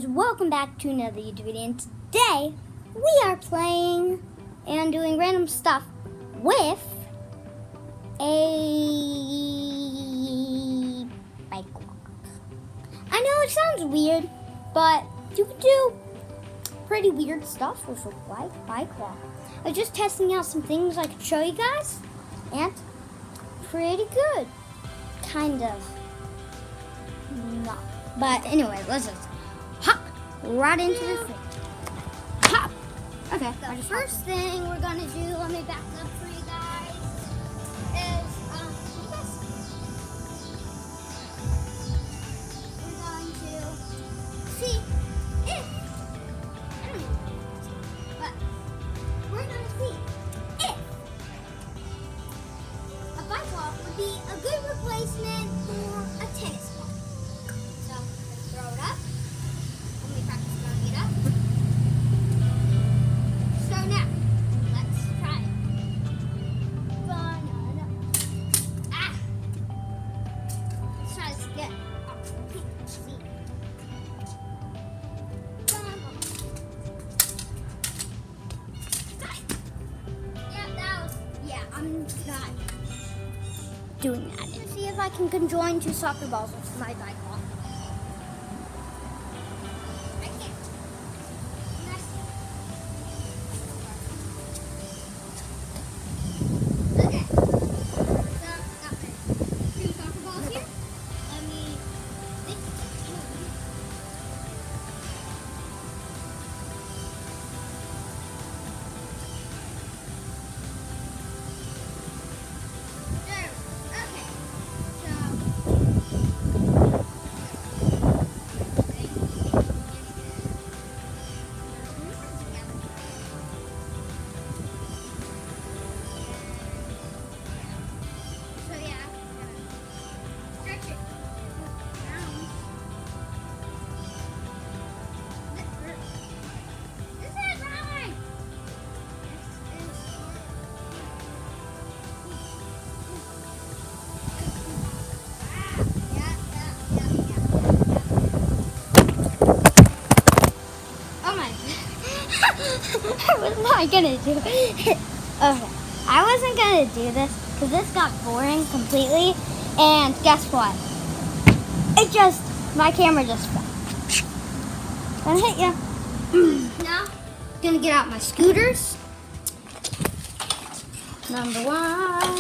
guys, welcome back to another YouTube video, and today we are playing and doing random stuff with a bike walk. I know it sounds weird, but you can do pretty weird stuff with a bike walk. I was just testing out some things I could show you guys, and pretty good, kind of. Not. But anyway, let's just hop right into the thing. Hop! Okay. The first thing we're going to do, let me back up for you guys, is, we're going to see if, I don't even know, but we're going to see if a bike walk would be a good replacement for a tennis ball. So, let's throw it up. Let me practice throwing it up. So now, let's try it. Banana. Ah! Let's try this again. Oh, see. I'm not doing that. Let's see if I can conjoin two soccer balls with my bike ball. I can't. Okay. So, got my two soccer balls here. Let me think. I was not gonna do it. Okay, I wasn't gonna do this because this got boring completely. And guess what? My camera just fell. Gonna hit ya. Now, gonna get out my scooters. Number one,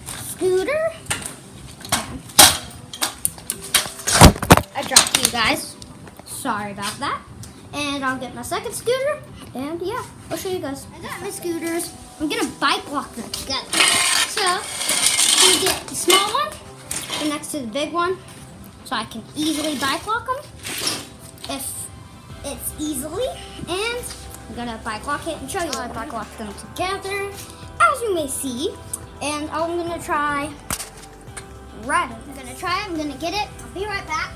scooter. I dropped you guys. Sorry about that. And I'll get my second scooter, and yeah, I'll show you guys. I got my scooters. I'm gonna bike walk them together. So, I'm gonna get the small one, right next to the big one, so I can easily bike walk them, if it's easily. And I'm gonna bike walk it and show you how I bike walk them together, as you may see. And I'm gonna try right. I'm gonna try. I'm gonna get it. I'll be right back.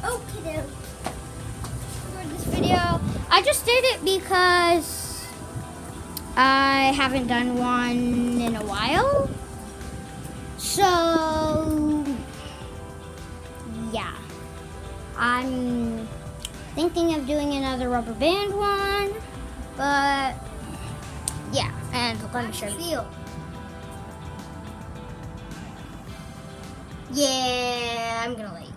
Okay, for this video, I just did it because I haven't done one in a while. So, yeah, I'm thinking of doing another rubber band one, but yeah, and let me show you. Yeah, I'm gonna let you.